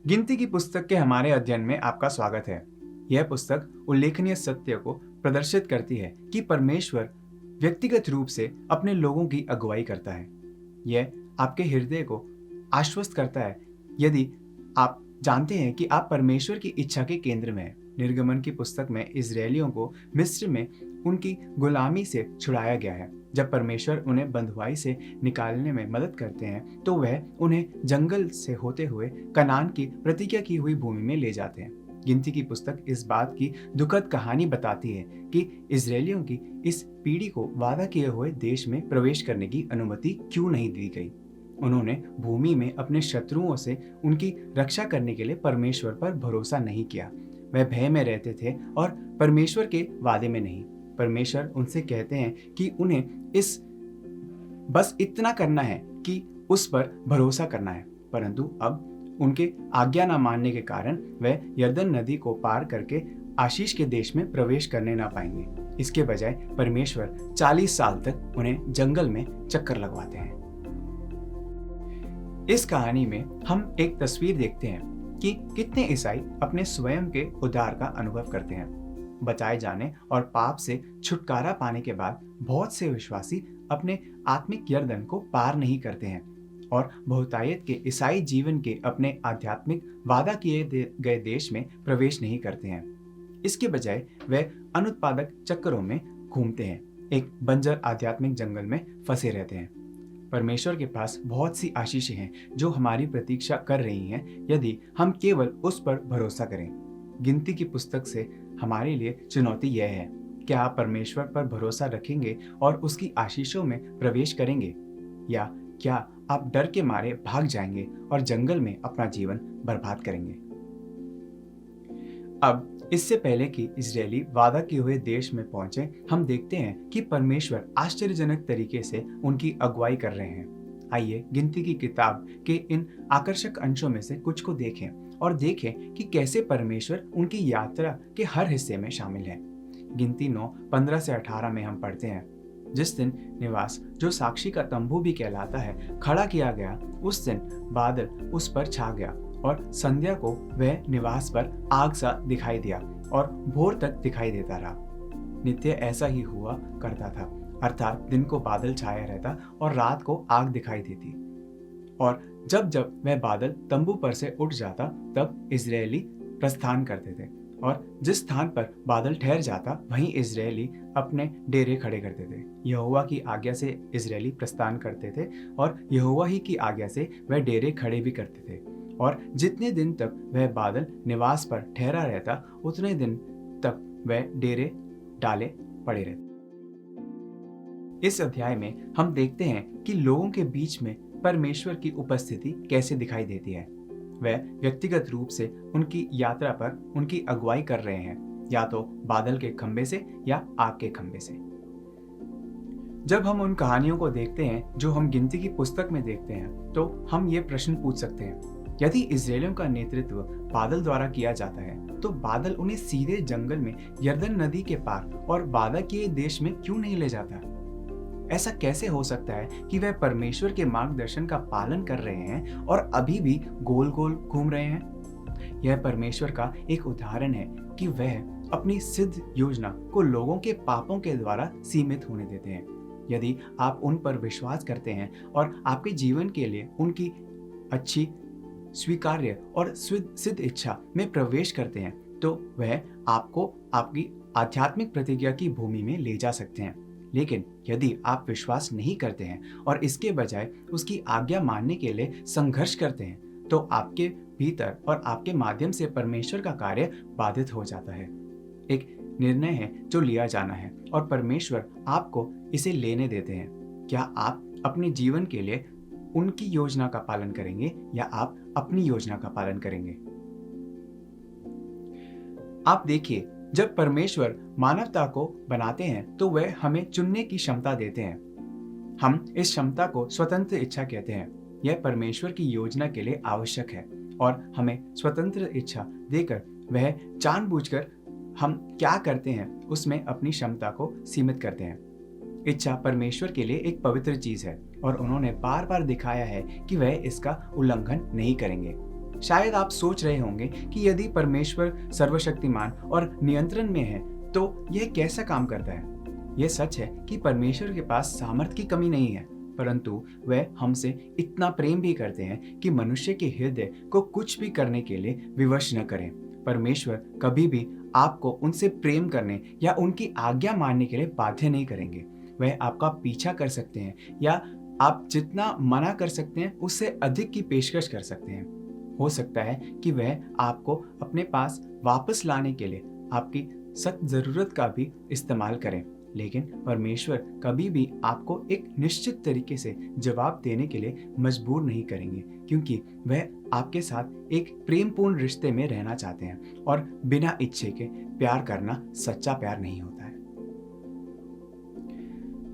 गिनती की पुस्तक के हमारे अध्ययन में आपका स्वागत है। यह पुस्तक उल्लेखनीय सत्य को प्रदर्शित करती है कि परमेश्वर व्यक्तिगत रूप से अपने लोगों की अगुवाई करता है। यह आपके हृदय को आश्वस्त करता है यदि आप जानते हैं कि आप परमेश्वर की इच्छा के केंद्र में हैं। निर्गमन की पुस्तक में इजरायलियों को मिस्र में उनकी गुलामी से छुड़ाया गया है। जब परमेश्वर उन्हें बंधुआई से निकालने में मदद करते हैं तो वह उन्हें जंगल से होते हुए कनान की प्रतिज्ञा की हुई भूमि में ले जाते हैं। गिनती की पुस्तक इस बात की दुखद कहानी बताती है कि इजरायलियों की इस पीढ़ी को वादा किए हुए देश में प्रवेश करने की अनुमति क्यों नहीं दी गई। उन्होंने भूमि में अपने शत्रुओं से उनकी रक्षा करने के लिए परमेश्वर पर भरोसा नहीं किया। वह भय में रहते थे और परमेश्वर के वादे में नहीं। परमेश्वर उनसे कहते हैं कि उन्हें इस बस इतना करना है कि उस पर भरोसा करना है, परंतु अब उनके आज्ञा न मानने के कारण वह यरदन नदी को पार करके आशीष के देश में प्रवेश करने ना पाएंगे। इसके बजाय परमेश्वर 40 साल तक उन्हें जंगल में चक्कर लगवाते हैं। इस कहानी में हम एक तस्वीर देखते हैं कि कितने ईसाई अपने स्वयं के उद्धार का अनुभव करते हैं। बचाए जाने और पाप से छुटकारा पाने के बाद बहुत से विश्वासी अपने आत्मिक यरदन को पार नहीं करते हैं और बहुतायत के ईसाई जीवन के अपने आध्यात्मिक वादा किए गए देश में प्रवेश नहीं करते हैं। इसके बजाय वे अनुत्पादक चक्करों में घूमते हैं, एक बंजर आध्यात्मिक जंगल में फंसे रहते हैं। परमेश्वर के पास बहुत सी आशीषें हैं जो हमारी प्रतीक्षा कर रही हैं यदि हम केवल उस पर भरोसा करें। गिनती की पुस्तक से हमारे लिए चुनौती यह है, क्या आप परमेश्वर पर भरोसा रखेंगे और उसकी आशीषों में प्रवेश करेंगे, या क्या आप डर के मारे भाग जाएंगे और जंगल में अपना जीवन बर्बाद करेंगे। अब इससे पहले कि इजरायली वादा किए हुए देश में पहुंचे, हम देखते हैं कि परमेश्वर आश्चर्यजनक तरीके से उनकी अगुवाई कर रहे हैं। आइए गिनती की किताब के इन आकर्षक अंशों में से कुछ को देखें और देखें कि कैसे परमेश्वर उनकी यात्रा के हर हिस्से में शामिल है। गिनती 9:15 से 18 में हम पढ़ते हैं, जिस दिन निवास, जो साक्षी का तंबू भी कहलाता है, खड़ा किया गया, उस दिन बादल उस पर छा गया और संध्या को वह निवास पर आग सा दिखाई दिया और भोर तक दिखाई देता रहा। नित्य ऐसा ही हुआ करता था, अर्थात दिन को बादल छाया रहता और रात को आग दिखाई देती। और जब जब वह बादल तंबू पर से उठ जाता तब इजरायली प्रस्थान करते थे, और जिस स्थान पर बादल ठहर जाता वहीं इजरायली अपने डेरे खड़े करते थे। यहोवा की आज्ञा से इजरायली प्रस्थान करते थे और यहोवा ही की आज्ञा से वह डेरे खड़े भी करते थे, और जितने दिन तक वह बादल निवास पर ठहरा रहता उतने दिन तक वह डेरे डाले पड़े रहते। इस अध्याय में हम देखते हैं कि लोगों के बीच में परमेश्वर की उपस्थिति कैसे दिखाई देती है। वह व्यक्तिगत रूप से उनकी यात्रा पर उनकी अगुवाई कर रहे हैं, या तो बादल के खंबे से या आग के खंबे से। जब हम उन कहानियों को देखते हैं जो हम गिनती की पुस्तक में देखते हैं, तो हम ये प्रश्न पूछ सकते हैं, यदि इजरायलियों का नेतृत्व बादल द्वारा किया जाता है तो बादल उन्हें सीधे जंगल में यरदन नदी के पार और वादा किए देश में क्यों नहीं ले जाता? ऐसा कैसे हो सकता है कि वह परमेश्वर के मार्गदर्शन का पालन कर रहे हैं और अभी भी गोल गोल घूम रहे हैं? यह परमेश्वर का एक उदाहरण है कि वह अपनी सिद्ध योजना को लोगों के पापों के द्वारा सीमित होने देते हैं। यदि आप उन पर विश्वास करते हैं और आपके जीवन के लिए उनकी अच्छी, स्वीकार्य और सिद्ध इच्छा में प्रवेश करते हैं, तो वह आपको आपकी आध्यात्मिक प्रतिज्ञा की भूमि में ले जा सकते हैं। लेकिन यदि आप विश्वास नहीं करते हैं और इसके बजाय उसकी आज्ञा मानने के लिए संघर्ष करते हैं, तो आपके भीतर और आपके माध्यम से परमेश्वर का कार्य बाधित हो जाता है। एक निर्णय है जो लिया जाना है और परमेश्वर आपको इसे लेने देते हैं। क्या आप अपने जीवन के लिए उनकी योजना का पालन करेंगे या आप अपनी योजना का पालन करेंगे? आप देखिए, जब परमेश्वर मानवता को बनाते हैं तो वह हमें चुनने की क्षमता देते हैं। हम इस क्षमता को स्वतंत्र इच्छा कहते हैं। यह परमेश्वर की योजना के लिए आवश्यक है और हमें स्वतंत्र इच्छा देकर वह जानबूझकर हम क्या करते हैं उसमें अपनी क्षमता को सीमित करते हैं। इच्छा परमेश्वर के लिए एक पवित्र चीज है और उन्होंने बार बार दिखाया है कि वह इसका उल्लंघन नहीं करेंगे। शायद आप सोच रहे होंगे कि यदि परमेश्वर सर्वशक्तिमान और नियंत्रण में है तो यह कैसा काम करता है। यह सच है कि परमेश्वर के पास सामर्थ्य की कमी नहीं है, परंतु वह हमसे इतना प्रेम भी करते हैं कि मनुष्य के हृदय को कुछ भी करने के लिए विवश न करें। परमेश्वर कभी भी आपको उनसे प्रेम करने या उनकी आज्ञा मानने के लिए बाध्य नहीं करेंगे। वह आपका पीछा कर सकते हैं या आप जितना मना कर सकते हैं उससे अधिक की पेशकश कर सकते हैं। हो सकता है कि वह आपको अपने पास वापस लाने के लिए आपकी सख्त जरूरत का भी इस्तेमाल करें, लेकिन परमेश्वर कभी भी आपको एक निश्चित तरीके से जवाब देने के लिए मजबूर नहीं करेंगे, क्योंकि वह आपके साथ एक प्रेमपूर्ण रिश्ते में रहना चाहते हैं और बिना इच्छे के प्यार करना सच्चा प्यार नहीं होता है।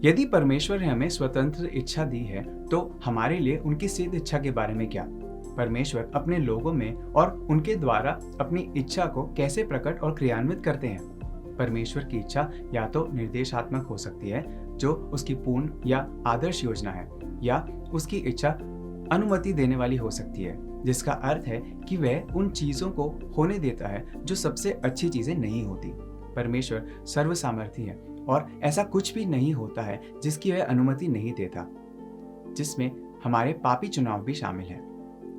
यदि परमेश्वर ने हमें स्वतंत्र इच्छा दी है तो हमारे लिए उनकी सिद्ध इच्छा के बारे में क्या? परमेश्वर अपने लोगों में और उनके द्वारा अपनी इच्छा को कैसे प्रकट और क्रियान्वित करते हैं? परमेश्वर की इच्छा या तो निर्देशात्मक हो सकती है, जो उसकी पूर्ण या आदर्श योजना है, या उसकी इच्छा अनुमति देने वाली हो सकती है, जिसका अर्थ है कि वह उन चीजों को होने देता है जो सबसे अच्छी चीजें नहीं होती। परमेश्वर सर्वसामर्थी है और ऐसा कुछ भी नहीं होता है जिसकी वह अनुमति नहीं देता, जिसमें हमारे पापी चुनाव भी शामिल है।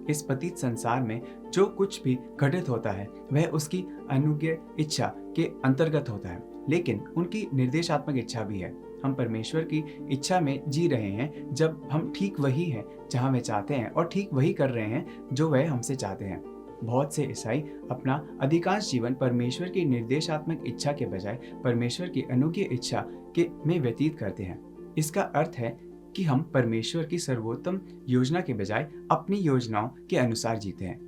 इस पतित संसार में जो कुछ भी घटित होता है वह उसकी अनुज्ञेय इच्छा के अंतर्गत होता है, लेकिन उनकी निर्देशात्मक इच्छा भी है। हम परमेश्वर की इच्छा में जी रहे हैं जब हम ठीक वही हैं जहां वे चाहते हैं और ठीक वही कर रहे हैं जो वह हमसे चाहते हैं। बहुत से ईसाई अपना अधिकांश जीवन परमेश्वर की निर्देशात्मक इच्छा के बजाय परमेश्वर की अनुज्ञेय इच्छा के में व्यतीत करते हैं। इसका अर्थ है कि हम परमेश्वर की सर्वोत्तम योजना के बजाय अपनी योजनाओं के अनुसार जीते हैं।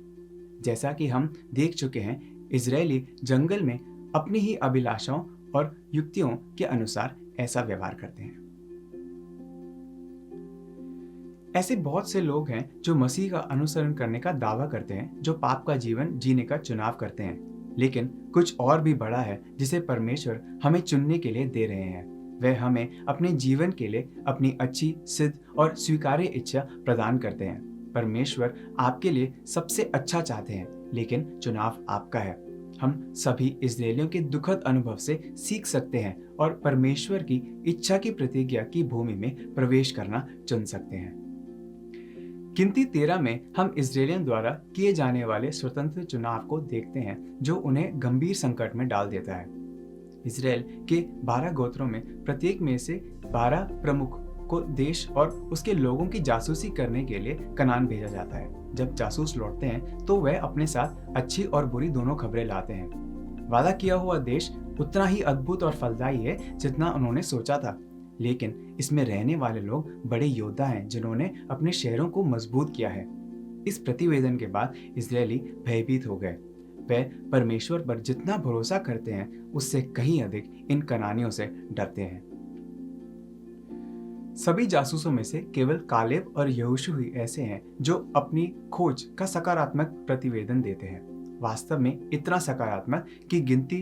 जैसा कि हम देख चुके हैं, इजरायली जंगल में अपनी ही अभिलाषाओं और युक्तियों के अनुसार ऐसा व्यवहार करते हैं। ऐसे बहुत से लोग हैं जो मसीह का अनुसरण करने का दावा करते हैं, जो पाप का जीवन जीने का चुनाव करते हैं, लेकिन कुछ और भी बड़ा है जिसे परमेश्वर हमें चुनने के लिए दे रहे हैं। वह हमें अपने जीवन के लिए अपनी अच्छी, सिद्ध और स्वीकार्य इच्छा प्रदान करते हैं। परमेश्वर आपके लिए सबसे अच्छा चाहते हैं, लेकिन चुनाव आपका है। हम सभी इस्राएलियों के दुखद अनुभव से सीख सकते हैं और परमेश्वर की इच्छा की प्रतिज्ञा की भूमि में प्रवेश करना चुन सकते हैं। गिनती 13 में हम इस्राएलियों द्वारा किए जाने वाले स्वतंत्र चुनाव को देखते हैं, जो उन्हें गंभीर संकट में डाल देता है। इस्राएल के 12 गोत्रों में प्रत्येक में से 12 प्रमुख को देश और उसके लोगों की जासूसी करने के लिए कनान भेजा जाता है। जब जासूस लौटते हैं तो वह अपने साथ अच्छी और बुरी दोनों खबरें लाते हैं। वादा किया हुआ देश उतना ही अद्भुत और फलदायी है जितना उन्होंने सोचा था, लेकिन इसमें रहने वाले लोग बड़े योद्धा हैं जिन्होंने अपने शहरों को मजबूत किया है। इस प्रतिवेदन के बाद इस्राएली भयभीत हो गए। वे परमेश्वर पर जितना भरोसा करते हैं उससे कहीं अधिक इन कनानियों से डरते हैं। सभी जासूसों में से केवल कालेब और यहोशू ही ऐसे हैं जो अपनी खोज का सकारात्मक प्रतिवेदन देते हैं। वास्तव में इतना सकारात्मक कि गिनती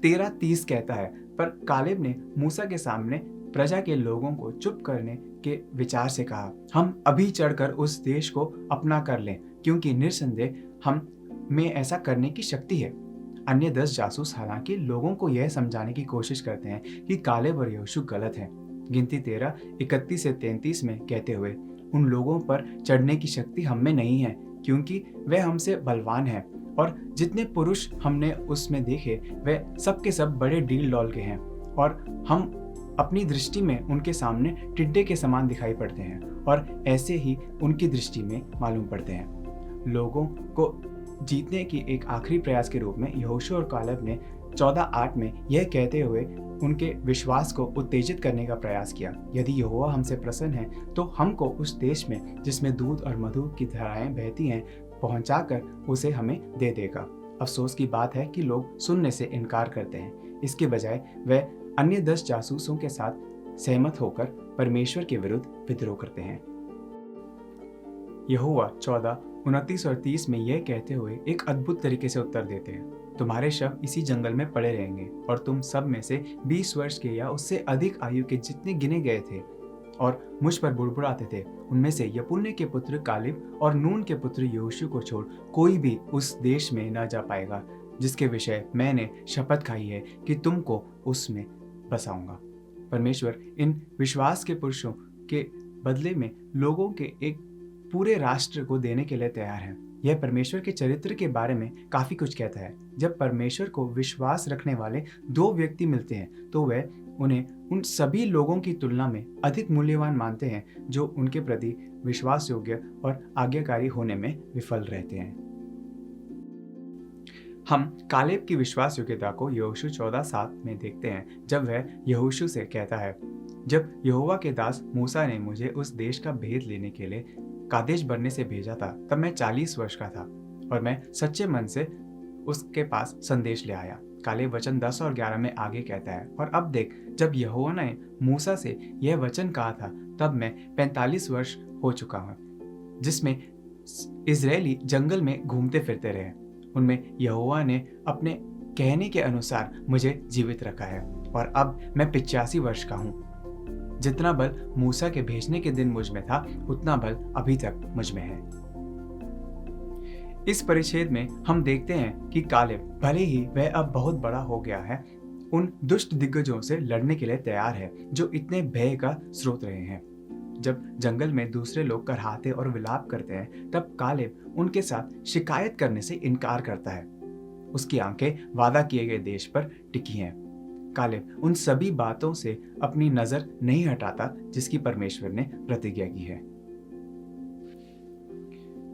13:30 कहता है, पर कालेब ने मूसा के सामने प्रजा के लोगों को चुप करने के विचार से कहा, हम अभी चढ़कर उस देश को अपना कर लें, क्योंकि निस्संदेह हम में ऐसा करने की शक्ति है। अन्य 10 जासूस हालांकि लोगों को यह समझाने की कोशिश करते हैं कि कालेब और यहोशू गलत हैं। गिनती 13:31 से 33 में कहते हुए, उन लोगों पर चढ़ने की शक्ति हम में नहीं है, क्योंकि वे हमसे बलवान हैं और जितने पुरुष हमने उसमें देखे वे सब के सब बड़े डील डॉल के हैं और हम अपनी दृष्टि में उनके सामने टिड्डे के समान दिखाई पड़ते हैं और ऐसे ही उनकी दृष्टि में मालूम पड़ते हैं। लोगों को जीतने की एक आखिरी प्रयास के रूप में यहोशू और कालेब ने 14:8 में यह कहते हुए उनके विश्वास को उत्तेजित करने का प्रयास किया, यदि यहोवा हमसे प्रसन्न है तो हमको उस देश में जिसमें दूध और मधु की धाराएं बहती हैं पहुंचाकर उसे हमें दे देगा। अफसोस की बात है कि लोग सुनने से इनकार करते हैं। इसके बजाय वे अन्य 10 जासूसों के साथ सहमत होकर परमेश्वर के विरुद्ध विद्रोह करते हैं। यहोवा 14:29 और 30 में यह कहते हुए एक अद्भुत तरीके से उत्तर देते हैं, तुम्हारे शव इसी जंगल में पड़े रहेंगे और तुम सब में से 20 वर्ष के या उससे अधिक आयु के जितने गिने गए थे और मुझ पर बुड़बुड़ाते थे। उनमें से यपुन्ने के पुत्र कालेब और नून के पुत्र यहोशू को छोड़ कोई भी उस देश में न जा पाएगा जिसके विषय मैंने शपथ खाई है कि तुमको उसमें बसाऊंगा। परमेश्वर इन विश्वास के पुरुषों के बदले में लोगों के एक पूरे राष्ट्र को देने के लिए तैयार है। यह परमेश्वर के चरित्र के बारे में काफी कुछ कहता है। जब परमेश्वर को विश्वास रखने वाले दो व्यक्ति मिलते हैं तो वह उन्हें उन सभी लोगों की तुलना में अधिक मूल्यवान मानते हैं जो उनके प्रति विश्वास योग्य और आज्ञाकारी होने में विफल रहते हैं। हम कालेब की विश्वास योग्यता को यहोशू 14:7 में देखते हैं, जब वह यहोशू से कहता है, जब यहोवा के दास मूसा ने मुझे उस देश का भेद लेने के लिए कादेश बरने से भेजा था, तब मैं 40 वर्ष का था और मैं सच्चे मन से उसके पास संदेश ले आया। कालेब वचन 10 और 11 में आगे कहता है, और अब देख, जब यहोवा ने मूसा से यह वचन कहा था तब मैं 45 वर्ष हो चुका हूँ, जिसमें इजरायली जंगल में घूमते फिरते रहे। उनमें यहोवा ने अपने कहने के अनुसार मुझे जीवित रखा है और अब मैं 85 वर्ष का हूँ। जितना बल मूसा के भेजने के दिन मुझ में था उतना बल अभी तक मुझ में है। इस परिच्छेद में हम देखते हैं कि कालेब, भले ही वह अब बहुत बड़ा हो गया है, उन दुष्ट दिग्गजों से लड़ने के लिए तैयार है जो इतने भय का स्रोत रहे हैं। जब जंगल में दूसरे लोग करहाते और विलाप करते हैं तब कालेब उनके साथ शिकायत करने से इनकार करता है। उसकी आंखें वादा किए गए देश पर टिकी हैं। कालेब उन सभी बातों से अपनी नजर नहीं हटाता जिसकी परमेश्वर ने प्रतिज्ञा की है।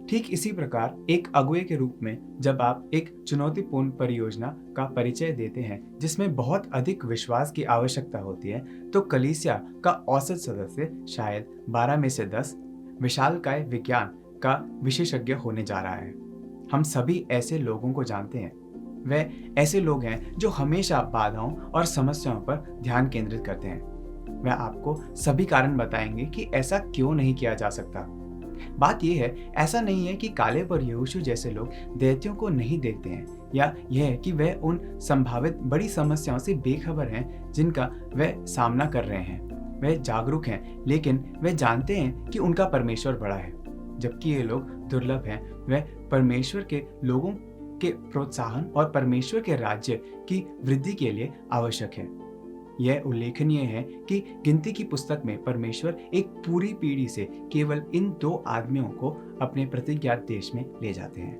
ठीक इसी प्रकार एक अगुवे के रूप में जब आप एक चुनौतीपूर्ण परियोजना का परिचय देते हैं जिसमें बहुत अधिक विश्वास की आवश्यकता होती है, तो कलीसिया का औसत सदस्य शायद 12 में से 10 विशालकाय विज्ञान का विशेषज्ञ होने जा रहा है। हम सभी ऐसे लोगों को जानते हैं। वे ऐसे लोग हैं जो हमेशा बाधाओं और समस्याओं पर ध्यान केंद्रित करते हैं। वे आपको सभी कारण बताएंगे कि ऐसा क्यों नहीं किया जा सकता। बात यह है, ऐसा नहीं है कि कालेब और यहोशू जैसे लोग दैत्यों को नहीं देखते हैं, या यह है कि वे उन संभावित बड़ी समस्याओं से बेखबर हैं जिनका वे सामना कर रहे हैं। वे जागरूक हैं, लेकिन वे जानते हैं कि उनका परमेश्वर बड़ा है। जबकि ये लोग दुर्लभ हैं, वे परमेश्वर के लोगों के प्रोत्साहन और परमेश्वर के राज्य की वृद्धि के लिए आवश्यक है। यह उल्लेखनीय है कि गिनती की पुस्तक में परमेश्वर एक पूरी पीढ़ी से केवल इन 2 आदमियों को अपने प्रतिज्ञात देश में ले जाते हैं।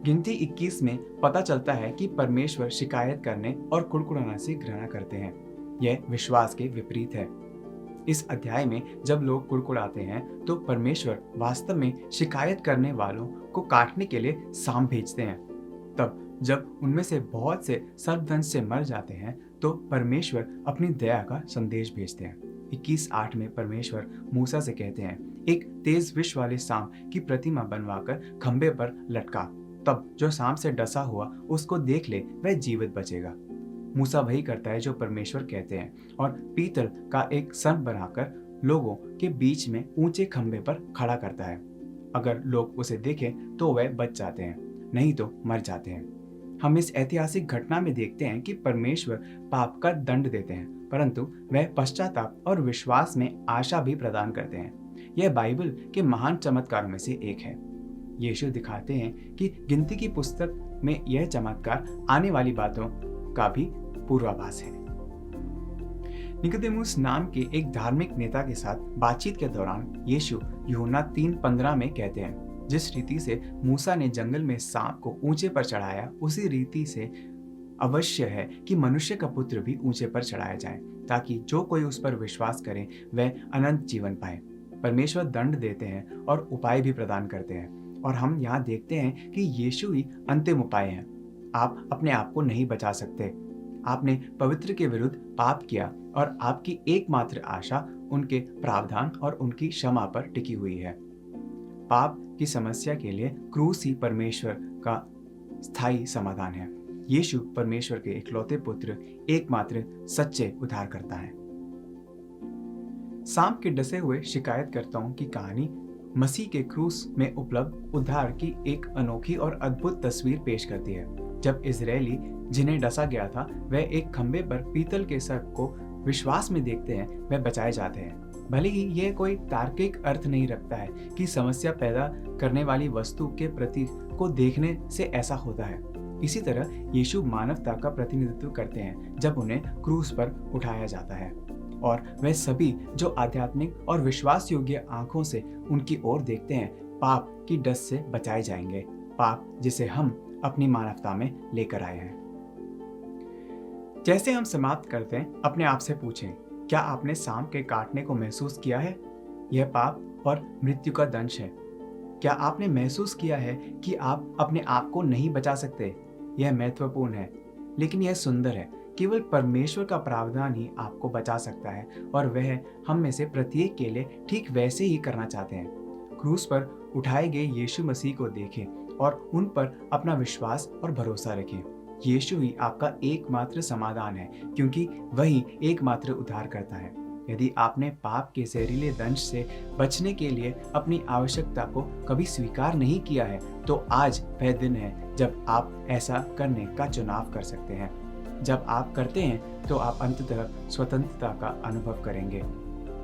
गिनती 21 में पता चलता है कि परमेश्वर शिकायत करने और कुड़कुड़ाना से घृणा करते हैं। यह विश्वास के विपरीत है। इस अध्याय में जब लोग कुड़कुड़ाते हैं तो परमेश्वर वास्तव में शिकायत करने वालों को काटने के लिए सांप भेजते हैं। तब जब उनमें से बहुत से सर्पदंश से मर जाते हैं तो परमेश्वर अपनी दया का संदेश भेजते हैं। 21:8 में परमेश्वर मूसा से कहते हैं, एक तेज विष वाले सांप की प्रतिमा बनवाकर खंबे पर लटका, तब जो सांप से डसा हुआ उसको देख ले वह जीवित बचेगा। मूसा वही करता है जो परमेश्वर कहते हैं और पीतल का एक सर्प बनाकर लोगों के बीच में ऊंचे खंबे पर खड़ा करता है। अगर लोग उसे देखें तो वह बच जाते हैं, नहीं तो मर जाते हैं। हम इस ऐतिहासिक घटना में देखते हैं कि परमेश्वर पाप का दंड देते हैं, परंतु वह पश्चाताप और विश्वास में आशा भी प्रदान करते हैं। यह बाइबल के महान चमत्कारों में से एक है। यीशु दिखाते हैं कि गिनती की पुस्तक में यह चमत्कार आने वाली बातों का भी पूर्वाभास है। निकोदेमुस नाम के एक धार्मिक नेता के साथ बातचीत के दौरान यीशु यूहन्ना 3:15 में कहते हैं, जिस रीति से मूसा ने जंगल में सांप को ऊंचे पर चढ़ाया, उसी रीति से अवश्य है कि मनुष्य का पुत्र भी ऊंचे पर चढ़ाया जाए, ताकि जो कोई उस पर विश्वास करे वह अनंत जीवन पाए। परमेश्वर दंड देते हैं और उपाय भी प्रदान करते हैं, और हम यहाँ देखते हैं कि यीशु ही अंतिम उपाय है। आप अपने आप को नहीं बचा सकते। आपने पवित्र के विरुद्ध पाप किया और आपकी एकमात्र आशा उनके प्रावधान और उनकी क्षमा पर टिकी हुई है। पाप की समस्या के लिए क्रूस ही परमेश्वर का स्थायी समाधान है। यीशु परमेश्वर के इकलौते पुत्र, एकमात्र सच्चे उद्धारकर्ता हैं। सांप के डसे हुए शिकायतकर्ताओं की कहानी मसीह के क्रूस में उपलब्ध उद्धार की एक अनोखी और अद्भुत तस्वीर पेश करती है। जब इजरायली जिन्हें डसा गया था वह एक खंबे पर पीतल के सर्प को विश्वास में देखते हैं वह बचाए जाते हैं। भले ही यह कोई तार्किक अर्थ नहीं रखता है कि समस्या पैदा करने वाली वस्तु के प्रतीक को देखने से ऐसा होता है। इसी तरह यीशु मानवता का प्रतिनिधित्व करते हैं जब उन्हें क्रूस पर उठाया जाता है, और वह सभी जो आध्यात्मिक और विश्वास योग्य आंखों से उनकी ओर देखते हैं पाप की डस से बचाए जाएंगे, पाप जिसे हम अपनी मानवता में लेकर आए हैं। जैसे हम समाप्त करते हैं, अपने आप से पूछें, क्या आपने सांप के काटने को महसूस किया है? यह पाप और मृत्यु का दंश है। क्या आपने महसूस किया है कि आप अपने आप को नहीं बचा सकते? यह महत्वपूर्ण है, लेकिन यह सुंदर है। केवल परमेश्वर का प्रावधान ही आपको बचा सकता है, और वह हम में से प्रत्येक के लिए ठीक वैसे ही करना चाहते हैं। क्रूस पर उठाए गए यीशु मसीह को देखें और उन पर अपना विश्वास और भरोसा रखें। यीशु ही आपका एकमात्र समाधान है, क्योंकि वही एकमात्र उद्धार करता है। यदि आपने पाप के जहरीले दंश से बचने के लिए अपनी आवश्यकता को कभी स्वीकार नहीं किया है, तो आज वह दिन है जब आप ऐसा करने का चुनाव कर सकते हैं। जब आप करते हैं तो आप अंततः स्वतंत्रता का अनुभव करेंगे।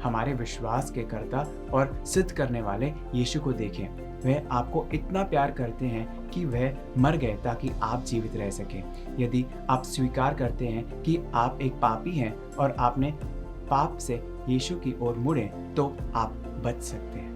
हमारे विश्वास के कर्ता और सिद्ध करने वाले यीशु को देखें। वह आपको इतना प्यार करते हैं कि वह मर गए ताकि आप जीवित रह सकें। यदि आप स्वीकार करते हैं कि आप एक पापी हैं और आपने पाप से यीशु की ओर मुड़े, तो आप बच सकते हैं।